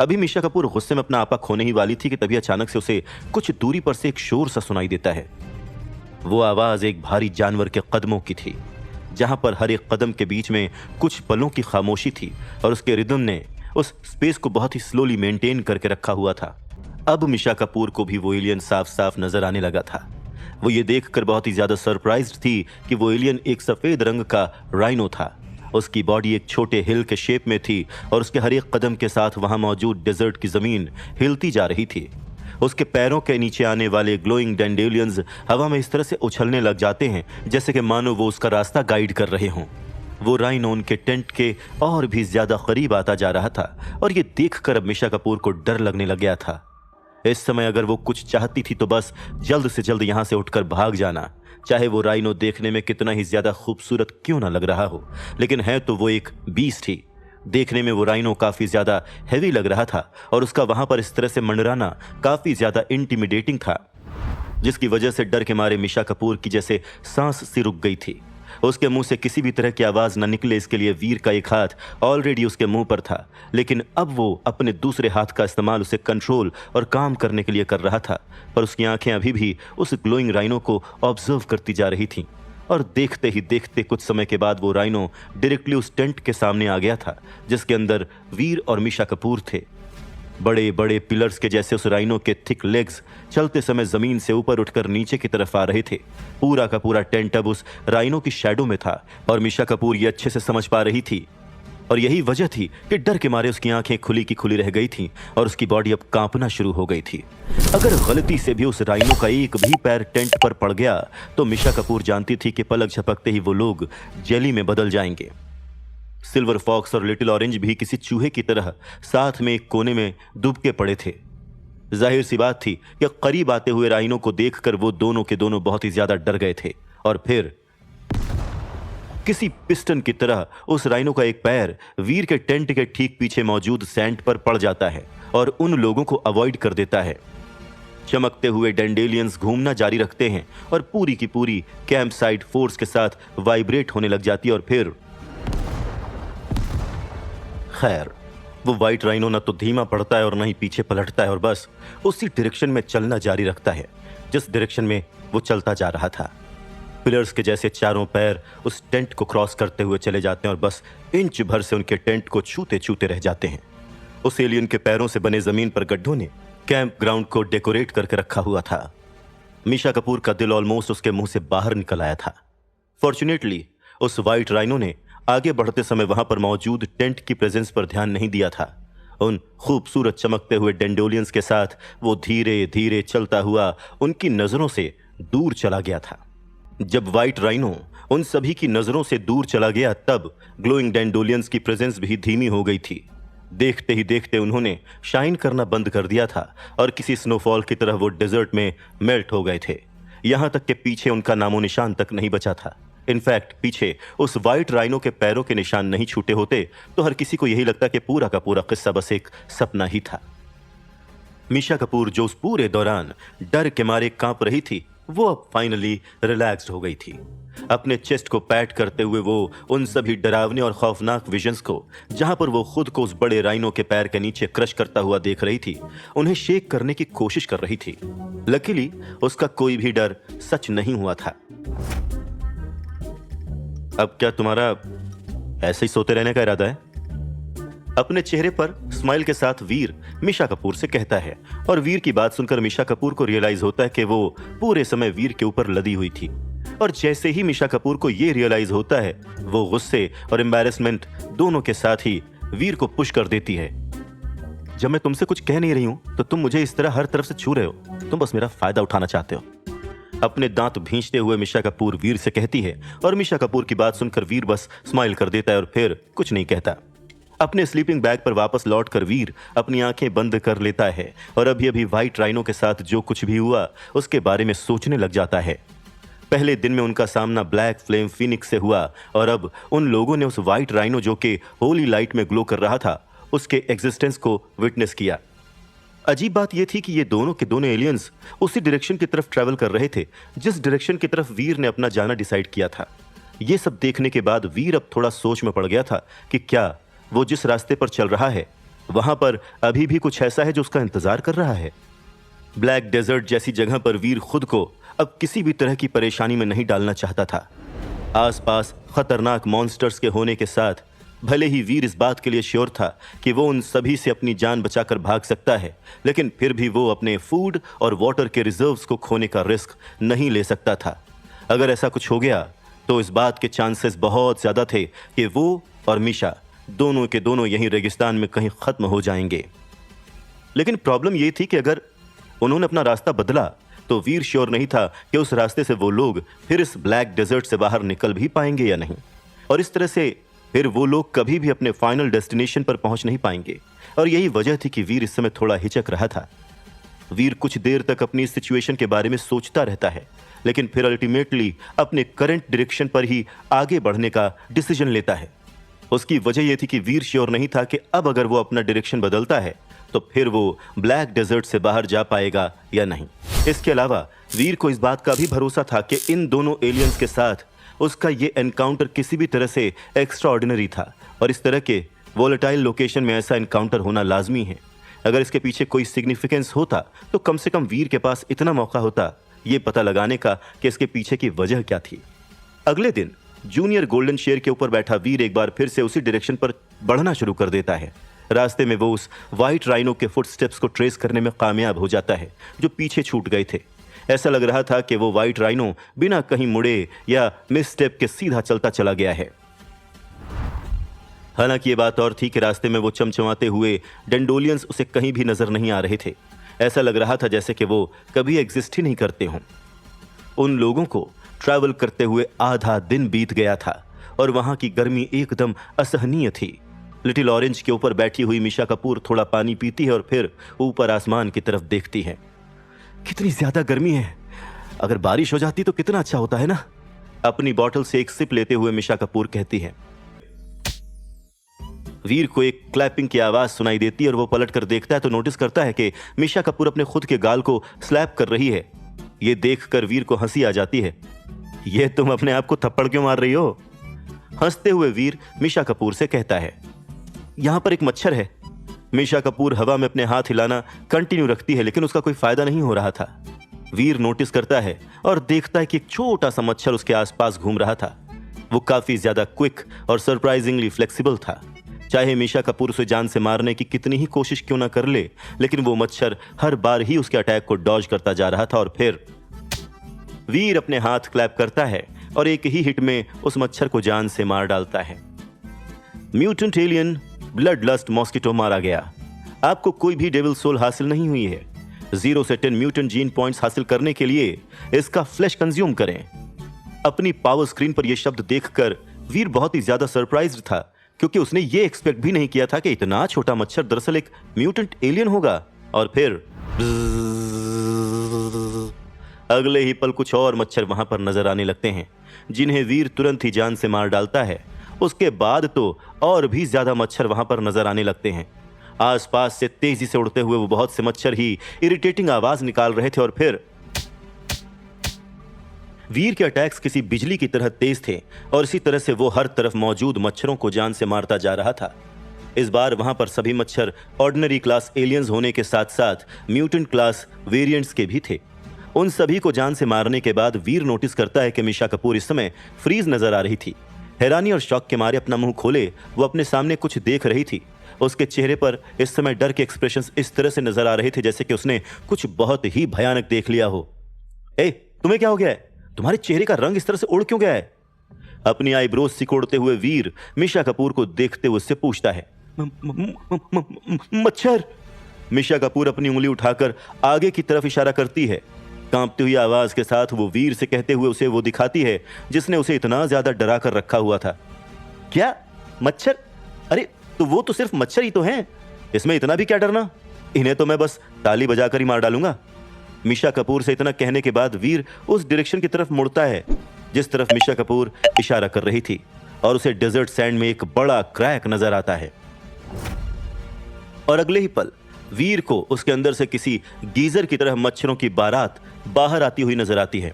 अभी मीशा कपूर गुस्से में अपना आपा खोने ही वाली थी कि तभी अचानक से उसे कुछ दूरी पर से एक शोर सा सुनाई देता है। वो आवाज एक भारी जानवर के कदमों की थी, जहां पर हर एक कदम के बीच में कुछ पलों की खामोशी थी और उसके रिदम ने उस स्पेस को बहुत ही स्लोली मेंटेन करके रखा हुआ था। अब मीशा कपूर को भी वो एलियन साफ साफ नजर आने लगा था। वो ये देखकर बहुत ही ज्यादा सरप्राइज्ड थी कि वो एलियन एक सफेद रंग का राइनो था। उसकी बॉडी एक छोटे हिल के शेप में थी और उसके हर एक कदम के साथ वहां मौजूद डेजर्ट की जमीन हिलती जा रही थी। उसके पैरों के नीचे आने वाले ग्लोइंग डैंडेलियंस हवा में इस तरह से उछलने लग जाते हैं जैसे कि मानो वो उसका रास्ता गाइड कर रहे हों। वो राइनो उनके टेंट के और भी ज्यादा करीब आता जा रहा था और ये देखकर अब मीशा कपूर को डर लगने लग गया था। इस समय अगर वो कुछ चाहती थी तो बस जल्द से जल्द यहां से उठकर भाग जाना, चाहे वो राइनो देखने में कितना ही ज्यादा खूबसूरत क्यों ना लग रहा हो। लेकिन है तो वो एक बीस्ट ही। देखने में वो राइनो काफी ज्यादा हैवी लग रहा था और उसका वहां पर इस तरह से मंडराना काफी ज्यादा इंटिमिडेटिंग था, जिसकी वजह से डर के मारे मीशा कपूर की जैसे सांस सी रुक गई थी। उसके मुंह से किसी भी तरह की आवाज न निकले इसके लिए वीर का एक हाथ ऑलरेडी उसके मुंह पर था, लेकिन अब वो अपने दूसरे हाथ का इस्तेमाल उसे कंट्रोल और काम करने के लिए कर रहा था। पर उसकी आंखें अभी भी उस ग्लोइंग राइनो को ऑब्जर्व करती जा रही थीं और देखते ही देखते कुछ समय के बाद वो राइनो डायरेक्टली उस टेंट के सामने आ गया था जिसके अंदर वीर और मीशा कपूर थे। बड़े बड़े पिलर्स के जैसे उस राइनो के थिक लेग्स चलते समय जमीन से ऊपर उठकर नीचे की तरफ आ रहे थे। पूरा का पूरा टेंट अब उस राइनो की शैडो में था और मीशा कपूर ये अच्छे से समझ पा रही थी और यही वजह थी कि डर के मारे उसकी आंखें खुली की खुली रह गई थीं और उसकी बॉडी अब कांपना शुरू हो गई थी। अगर गलती से भी उस राइनो का एक भी पैर टेंट पर पड़ गया तो मीशा कपूर जानती थी कि पलक झपकते ही वो लोग जेली में बदल जाएंगे। सिल्वर फॉक्स और लिटिल ऑरेंज भी किसी चूहे की तरह साथ में एक कोने में दुबके पड़े थे। जाहिर सी बात थी कि करीब आते हुए राइनो को देखकर वो दोनों के दोनों बहुत ही ज्यादा डर गए थे और फिर किसी पिस्टन की तरह उस राइनो का एक पैर वीर के टेंट के ठीक पीछे मौजूद सैंड पर पड़ जाता है और उन लोगों को अवॉइड कर देता है। चमकते हुए डैंडेलियंस घूमना जारी रखते हैं और पूरी की पूरी कैंप साइट फोर्स के साथ वाइब्रेट होने लग जाती है और फिर खैर वो व्हाइट राइनो न तो धीमा पड़ता है और न ही पीछे पलटता है और बस उसी डायरेक्शन में चलना जारी रखता है जिस डायरेक्शन में वो चलता जा रहा था। पिलर्स के जैसे चारों पैर उस टेंट को क्रॉस करते हुए चले जाते हैं और बस इंच भर से उनके टेंट को छूते छूते रह जाते हैं। उस एलियन के पैरों से बने जमीन पर गड्ढों ने कैंप ग्राउंड को डेकोरेट करके रखा हुआ था। मीशा कपूर का दिल ऑलमोस्ट उसके मुंह से बाहर निकल आया था। फॉर्चुनेटली उस व्हाइट राइनो ने आगे बढ़ते समय वहां पर मौजूद टेंट की प्रेजेंस पर ध्यान नहीं दिया था। उन खूबसूरत चमकते हुए डेंडोलियंस के साथ वो धीरे धीरे चलता हुआ उनकी नजरों से दूर चला गया था। जब व्हाइट राइनो उन सभी की नजरों से दूर चला गया तब ग्लोइंग डेंडोलियंस की प्रेजेंस भी धीमी हो गई थी। देखते ही देखते उन्होंने शाइन करना बंद कर दिया था और किसी स्नोफॉल की तरह वो डेजर्ट में मेल्ट हो गए थे। यहां तक कि पीछे उनका नामो निशान तक नहीं बचा था। इनफैक्ट पीछे उस व्हाइट राइनो के पैरों के निशान नहीं छूटे होते तो हर किसी को यही लगता कि पूरा का पूरा किस्सा बस एक सपना ही था। मीशा कपूर जो उस पूरे दौरान डर के मारे कांप रही थी वो अब फाइनली रिलैक्स्ड हो गई थी। अपने चेस्ट को पैट करते हुए वो उन सभी डरावने और खौफनाक विजन्स को जहां पर वो खुद को उस बड़े राइनो के पैर के नीचे क्रश करता हुआ देख रही थी उन्हें शेक करने की कोशिश कर रही थी। लकीली उसका कोई भी डर सच नहीं हुआ था। अब क्या तुम्हारा ऐसे ही सोते रहने का इरादा है? अपने चेहरे पर स्माइल के साथ वीर मीशा कपूर से कहता है और वीर की बात सुनकर मीशा कपूर को रियलाइज होता है कि वो पूरे समय वीर के ऊपर लदी हुई थी और जैसे ही मीशा कपूर को ये रियलाइज होता है वो गुस्से और एम्बैरेसमेंट दोनों के साथ ही वीर को पुश कर देती है। जब मैं तुमसे कुछ कह नहीं रही हूं तो तुम मुझे इस तरह हर तरफ से छू रहे हो, तुम बस मेरा फायदा उठाना चाहते हो। अपने दांत भींचते हुए मीशा कपूर वीर से कहती है और मीशा कपूर की बात सुनकर वीर बस स्माइल कर देता है और फिर कुछ नहीं कहता। अपने स्लीपिंग बैग पर वापस लौटकर वीर अपनी आंखें बंद कर लेता है और अभी अभी व्हाइट राइनो के साथ जो कुछ भी हुआ उसके बारे में सोचने लग जाता है। पहले दिन में उनका सामना ब्लैक फ्लेम फिनिक्स से हुआ और अब उन लोगों ने उस व्हाइट राइनो जो कि होली लाइट में ग्लो कर रहा था उसके एग्जिस्टेंस को विटनेस किया। अजीब बात यह थी कि ये दोनों के दोनों एलियंस उसी डायरेक्शन की तरफ ट्रैवल कर रहे थे जिस डायरेक्शन की तरफ वीर ने अपना जाना डिसाइड किया था। ये सब देखने के बाद वीर अब थोड़ा सोच में पड़ गया था कि क्या वो जिस रास्ते पर चल रहा है वहां पर अभी भी कुछ ऐसा है जो उसका इंतजार कर रहा है। ब्लैक डेजर्ट जैसी जगह पर वीर खुद को अब किसी भी तरह की परेशानी में नहीं डालना चाहता था। आसपास खतरनाक मॉन्स्टर्स के होने के साथ भले ही वीर इस बात के लिए श्योर था कि वो उन सभी से अपनी जान बचाकर भाग सकता है, लेकिन फिर भी वो अपने फूड और वाटर के रिजर्व्स को खोने का रिस्क नहीं ले सकता था। अगर ऐसा कुछ हो गया तो इस बात के चांसेस बहुत ज्यादा थे कि वो और मीशा दोनों के दोनों यहीं रेगिस्तान में कहीं खत्म हो जाएंगे। लेकिन प्रॉब्लम ये थी कि अगर उन्होंने अपना रास्ता बदला तो वीर श्योर नहीं था कि उस रास्ते से वो लोग फिर इस ब्लैक डेजर्ट से बाहर निकल भी पाएंगे या नहीं, और इस तरह से फिर वो लोग कभी भी अपने फाइनल डेस्टिनेशन पर पहुंच नहीं पाएंगे। और यही वजह थी कि वीर इस समय थोड़ा हिचक रहा था। वीर कुछ देर तक अपनी सिचुएशन के बारे में सोचता रहता है, लेकिन फिर अल्टीमेटली अपने करंट डायरेक्शन पर ही आगे बढ़ने का डिसीजन लेता है। उसकी वजह यह थी कि वीर श्योर नहीं था कि अब अगर वो अपना डायरेक्शन बदलता है तो फिर वो ब्लैक डेजर्ट से बाहर जा पाएगा या नहीं। इसके अलावा वीर को इस बात का भी भरोसा था कि इन दोनों एलियंस के साथ उसका ये एनकाउंटर किसी भी तरह से एक्स्ट्रा ऑर्डिनरी था, और इस तरह के वोलेटाइल लोकेशन में ऐसा एनकाउंटर होना लाजमी है। अगर इसके पीछे कोई सिग्निफिकेंस होता तो कम से कम वीर के पास इतना मौका होता ये पता लगाने का कि इसके पीछे की वजह क्या थी। अगले दिन जूनियर गोल्डन शेयर के ऊपर बैठा वीर एक बार फिर से उसी डायरेक्शन पर बढ़ना शुरू कर देता है। रास्ते में वो उस व्हाइट राइनो के फुटस्टेप्स को ट्रेस करने में कामयाब हो जाता है जो पीछे छूट गए थे। ऐसा लग रहा था कि वो व्हाइट राइनो बिना कहीं मुड़े या मिसस्टेप के सीधा चलता चला गया है। हालांकि ये बात और थी कि रास्ते में वो चमचमाते हुए डेंडोलियंस उसे कहीं भी नजर नहीं आ रहे थे। ऐसा लग रहा था जैसे कि वो कभी एग्जिस्ट ही नहीं करते हों। उन लोगों को ट्रैवल करते हुए आधा दिन बीत गया था और वहां की गर्मी एकदम असहनीय थी। लिटिल ऑरेंज के ऊपर बैठी हुई मीशा कपूर थोड़ा पानी पीती है और फिर ऊपर आसमान की तरफ देखती है। कितनी ज्यादा गर्मी है, अगर बारिश हो जाती तो कितना अच्छा होता है ना। अपनी बोतल से एक सिप लेते हुए मीशा कपूर कहती है। वीर को एक क्लैपिंग की आवाज सुनाई देती है और वो पलट कर देखता है तो नोटिस करता है कि मीशा कपूर अपने खुद के गाल को स्लैप कर रही है। ये देखकर वीर को हंसी आ जाती है। ये तुम अपने आप को थप्पड़ क्यों मार रही हो? हंसते हुए वीर मीशा कपूर से कहता है, यहां पर एक मच्छर है। मीशा कपूर हवा में अपने हाथ हिलाना कंटिन्यू रखती है, लेकिन उसका कोई फायदा नहीं हो रहा था। वीर नोटिस करता है और देखता है कि एक छोटा सा मच्छर उसके आसपास घूम रहा था। वो काफी ज्यादा क्विक और सरप्राइजिंगली फ्लेक्सिबल था। चाहे मीशा कपूर उसे जान से मारने की कितनी ही कोशिश क्यों ना कर ले, लेकिन वो मच्छर हर बार ही उसके अटैक को डॉज करता जा रहा था। और फिर वीर अपने हाथ क्लैप करता है और एक ही हिट में उस मच्छर को जान से मार डालता है। Mutant alien blood lust mosquito मारा गया। आपको कोई भी डेविल सोल हासिल नहीं हुई है। 0 से 10 म्यूटेंट जीन पॉइंट्स हासिल करने के लिए इसका फ्लैश कंज्यूम करें। अपनी पावर स्क्रीन पर यह शब्द देखकर वीर बहुत ही ज्यादा सरप्राइज्ड था, क्योंकि उसने ये एक्सपेक्ट भी नहीं किया था कि इतना छोटा मच्छर दरअसल एक म्यूटेंट एलियन होगा। और फिर अगले ही पल कुछ और मच्छर वहां पर नजर आने लगते हैं, जिन्हें वीर तुरंत ही जान से मार डालता है। उसके बाद तो और भी ज्यादा मच्छर वहां पर नजर आने लगते हैं। आसपास से तेजी से उड़ते हुए वो बहुत से मच्छर ही इरिटेटिंग आवाज निकाल रहे थे। और फिर वीर के अटैक्स किसी बिजली की तरह तेज थे और इसी तरह से वो हर तरफ मौजूद मच्छरों को जान से मारता जा रहा था। इस बार वहां पर सभी मच्छर ऑर्डिनरी क्लास एलियंस होने के साथ साथ म्यूटेंट क्लास वेरिएंट्स के भी थे। उन सभी को जान से मारने के बाद वीर नोटिस करता है कि मीशा कपूर इस समय फ्रीज नजर आ रही थी। हैरानी और शॉक के मारे अपना मुंह खोले वो अपने सामने कुछ देख रही थी। उसके चेहरे पर इस समय डर के एक्सप्रेशंस इस तरह से नजर आ रहे थे जैसे कि उसने कुछ बहुत ही भयानक देख लिया हो। ए, तुम्हें क्या हो गया है? तुम्हारे चेहरे का रंग इस तरह से उड़ क्यों गया है? अपनी आईब्रोज सिकोड़ते हुए वीर मीशा कपूर को देखते हुए उससे पूछता है। मच्छर। मीशा कपूर अपनी उंगली उठाकर आगे की तरफ इशारा करती है। कांपती हुई आवाज के साथ वो वीर से कहते हुए उसे वो दिखाती है जिसने उसे इतना ज्यादा डरा कर रखा हुआ था। क्या मच्छर? अरे तो वो तो सिर्फ मच्छर ही तो हैं, इसमें इतना भी क्या डरना? इन्हें तो मैं बस ताली बजाकर ही मार डालूंगा। मीशा कपूर से इतना कहने के बाद वीर उस डायरेक्शन की तरफ मुड़ता है जिस तरफ मीशा कपूर इशारा कर रही थी, और उसे डेजर्ट सैंड में एक बड़ा क्रैक नजर आता है। और अगले ही पल वीर को उसके अंदर से किसी गीजर की तरह मच्छरों की बारात बाहर आती हुई नजर आती है।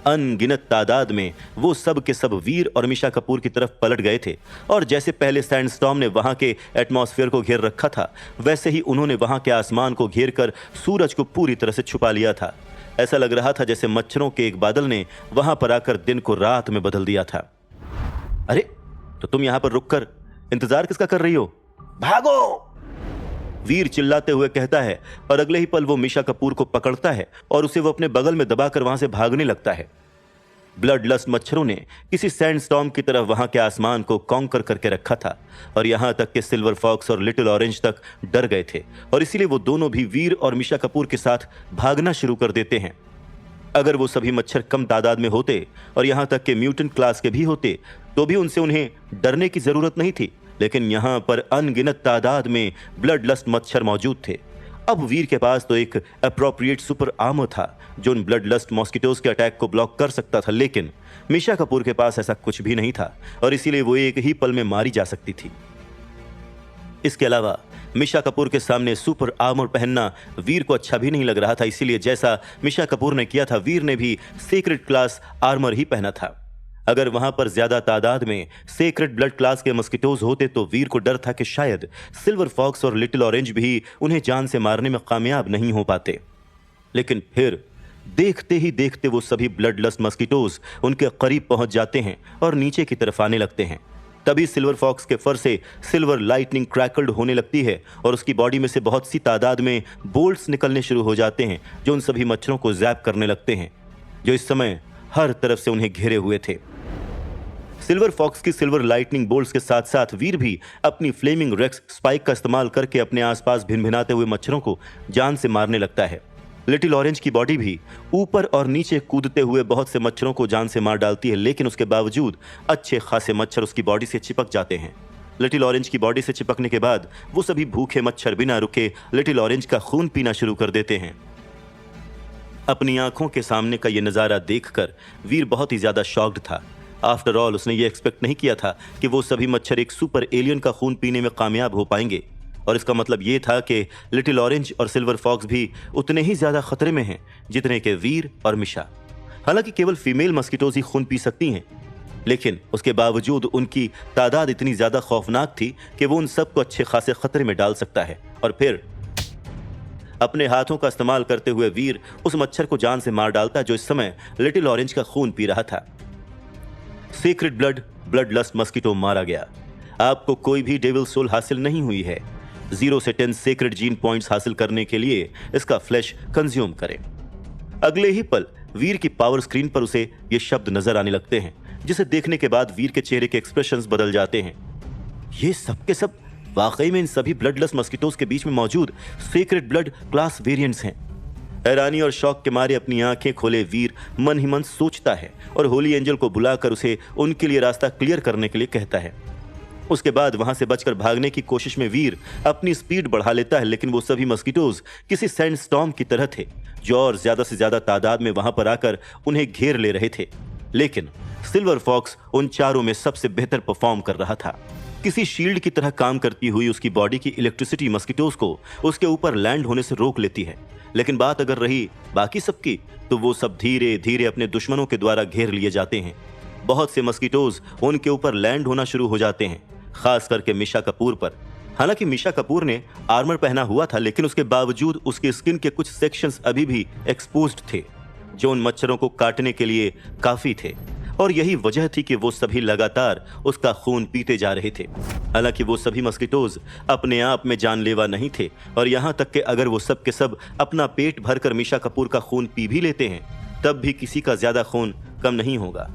अनगिनत तादाद में वो सब के सब वीर और मिशा कपूर की तरफ पलट गए थे। और जैसे पहले सैंडस्टॉर्म ने वहां के एटमॉस्फेयर को घेर रखा था, वैसे ही उन्होंने वहां के आसमान को घेर कर सूरज को पूरी तरह से छुपा लिया था। ऐसा लग रहा था जैसे मच्छरों के एक बादल ने वहां पर आकर दिन को रात में बदल दिया था। अरे, तो तुम यहां पर रुककर इंतजार किसका कर रही हो? भागो! वीर चिल्लाते हुए कहता है और अगले ही पल वो मिशा कपूर को पकड़ता है और उसे वो अपने बगल में दबाकर वहां से भागने लगता है। ब्लड लस्ट मच्छरों ने किसी सैंडस्टॉर्म की तरह वहां के आसमान को कॉन्कर करके रखा था और यहां तक कि सिल्वर फॉक्स और लिटिल ऑरेंज तक डर गए थे और इसीलिए वो दोनों भी वीर और मिशा कपूर के साथ भागना शुरू कर देते हैं। अगर वो सभी मच्छर कम तादाद में होते और यहां तक कि म्यूटेंट क्लास के भी होते तो भी उनसे उन्हें डरने की जरूरत नहीं थी, लेकिन यहां पर अनगिनत तादाद में ब्लड लस्ट मच्छर मौजूद थे। अब वीर के पास तो एक अप्रोप्रिएट सुपर आर्मर था जो उन ब्लड लस्ट मॉस्किटोज के अटैक को ब्लॉक कर सकता था, लेकिन मिशा कपूर के पास ऐसा कुछ भी नहीं था और इसीलिए वो एक ही पल में मारी जा सकती थी। इसके अलावा मिशा कपूर के सामने सुपर आर्मर पहनना वीर को अच्छा भी नहीं लग रहा था, इसीलिए जैसा मिशा कपूर ने किया था, वीर ने भी सीक्रेट क्लास आर्मर ही पहना था। अगर वहां पर ज्यादा तादाद में सीक्रेट ब्लड क्लास के मस्किटोज होते तो वीर को डर था कि शायद सिल्वर फॉक्स और लिटिल ऑरेंज भी उन्हें जान से मारने में कामयाब नहीं हो पाते। लेकिन फिर देखते ही देखते वो सभी ब्लड लस्ट मस्किटोज उनके करीब पहुंच जाते हैं और नीचे की तरफ आने लगते हैं। तभी सिल्वर फॉक्स के फर से सिल्वर लाइटनिंग क्रैकल्ड होने लगती है और उसकी बॉडी में से बहुत सी तादाद में बोल्ट्स निकलने शुरू हो जाते हैं जो उन सभी मच्छरों को जैप करने लगते हैं जो इस समय हर तरफ से उन्हें घेरे हुए थे। सिल्वर फॉक्स की सिल्वर लाइटनिंग बोल्ट्स के साथ साथ वीर भी अपनी फ्लेमिंग रेक्स स्पाइक का इस्तेमाल करके अपने आसपास भिनभिनाते हुए मच्छरों को जान से मारने लगता है। लिटिल ऑरेंज की बॉडी भी ऊपर और नीचे कूदते हुए बहुत से मच्छरों को जान से मार डालती है, लेकिन उसके बावजूद अच्छे खासे मच्छर उसकी बॉडी से चिपक जाते हैं। लिटिल ऑरेंज की बॉडी से चिपकने के बाद वो सभी भूखे मच्छर बिना रुके लिटिल ऑरेंज का खून पीना शुरू कर देते हैं। अपनी आंखों के सामने का ये नज़ारा देखकर वीर बहुत ही ज्यादा शॉक्ड था। आफ्टर ऑल उसने ये एक्सपेक्ट नहीं किया था कि वो सभी मच्छर एक सुपर एलियन का खून पीने में कामयाब हो पाएंगे, और इसका मतलब ये था कि लिटिल ऑरेंज और सिल्वर फॉक्स भी उतने ही ज्यादा खतरे में हैं जितने के वीर और मिशा। हालांकि केवल फीमेल मस्किटोज ही खून पी सकती हैं, लेकिन उसके बावजूद उनकी तादाद इतनी ज्यादा खौफनाक थी कि वो उन सबको अच्छे खासे खतरे में डाल सकता है। और फिर अपने हाथों का इस्तेमाल करते हुए वीर उस मच्छर को जान से मार डालता जो इस समय लिटिल ऑरेंज का खून पी रहा था। सीक्रेट ब्लड लस्ट मस्किटो मारा गया। आपको कोई भी डेविल सोल हासिल नहीं हुई है। 0 से 10 सीक्रेट जीन पॉइंट्स हासिल करने के लिए इसका फ्लैश कंज्यूम करें। अगले ही पल वीर की पावर स्क्रीन पर उसे ये शब्द नजर आने लगते हैं, जिसे देखने के बाद वीर के चेहरे के एक्सप्रेशंस बदल जाते हैं। ये सब के सब वाकई में इन सभी ब्लडलेस मस्किटोज के बीच में मौजूद सीक्रेट ब्लड क्लास वेरिएंट्स हैं। हैरानी और शौक के मारे अपनी आंखें खोले वीर मन ही मन सोचता है और होली एंजल को बुलाकर उसे उनके लिए रास्ता क्लियर करने के लिए कहता है। उसके बाद वहां से बचकर भागने की कोशिश में वीर अपनी स्पीड बढ़ा लेता है, लेकिन वो सभी मस्किटोज किसी सैंडस्टॉर्म की तरह थे जो और ज्यादा से ज्यादा तादाद में वहां पर आकर उन्हें घेर ले रहे थे। लेकिन सिल्वर फॉक्स उन चारों में सबसे बेहतर परफॉर्म कर रहा था। किसी शील्ड की तरह काम करती हुई उसकी बॉडी की इलेक्ट्रिसिटी मस्किटोज को उसके ऊपर लैंड होने से रोक लेती है। लेकिन बात अगर रही बाकी सबकी, तो वो सब धीरे धीरे अपने दुश्मनों के द्वारा घेर लिए जाते हैं। बहुत से मस्किटोज उनके ऊपर लैंड होना शुरू हो जाते हैं, खास करके मिशा कपूर पर। हालांकि मिशा कपूर ने आर्मर पहना हुआ था, लेकिन उसके बावजूद उसके स्किन के कुछ सेक्शंस अभी भी एक्सपोज्ड थे जो उन मच्छरों को काटने के लिए काफी थे, और यही वजह थी कि वो सभी लगातार उसका खून पीते जा रहे थे। हालांकि वो सभी मस्किटोज अपने आप में जानलेवा नहीं थे, और यहां तक कि अगर वो सब के सब अपना पेट भरकर मिशा कपूर का खून पी भी लेते हैं, तब भी किसी का ज्यादा खून कम नहीं होगा।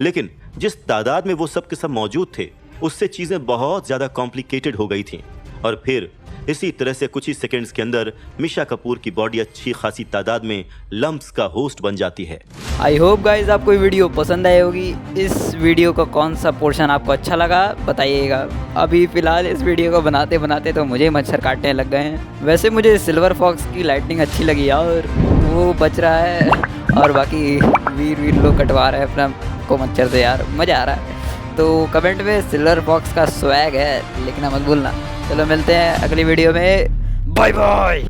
लेकिन जिस तादाद में वो सब के सब मौजूद थे, उससे चीजें बहुत ज्यादा कॉम्प्लिकेटेड हो गई थीं। और फिर इसी तरह से कुछ ही सेकंड्स के अंदर मिशा कपूर की बॉडी अच्छी खासी तादाद में लंप्स का होस्ट बन जाती है। आई होप गाइज आपको ये वीडियो पसंद आई होगी। इस वीडियो का कौन सा पोर्शन आपको अच्छा लगा बताइएगा। अभी फ़िलहाल इस वीडियो को बनाते बनाते तो मुझे मच्छर काटने लग गए हैं। वैसे मुझे सिल्वर फॉक्स की लाइटनिंग अच्छी लगी और वो बच रहा है, और बाकी वीर लोग कटवा रहे हैं अपना को मच्छर से। यार मज़ा आ रहा है। तो कमेंट में सिल्वर फॉक्स का स्वैग है लिखना मत भूलना। चलो मिलते हैं अगली वीडियो में। Bye bye.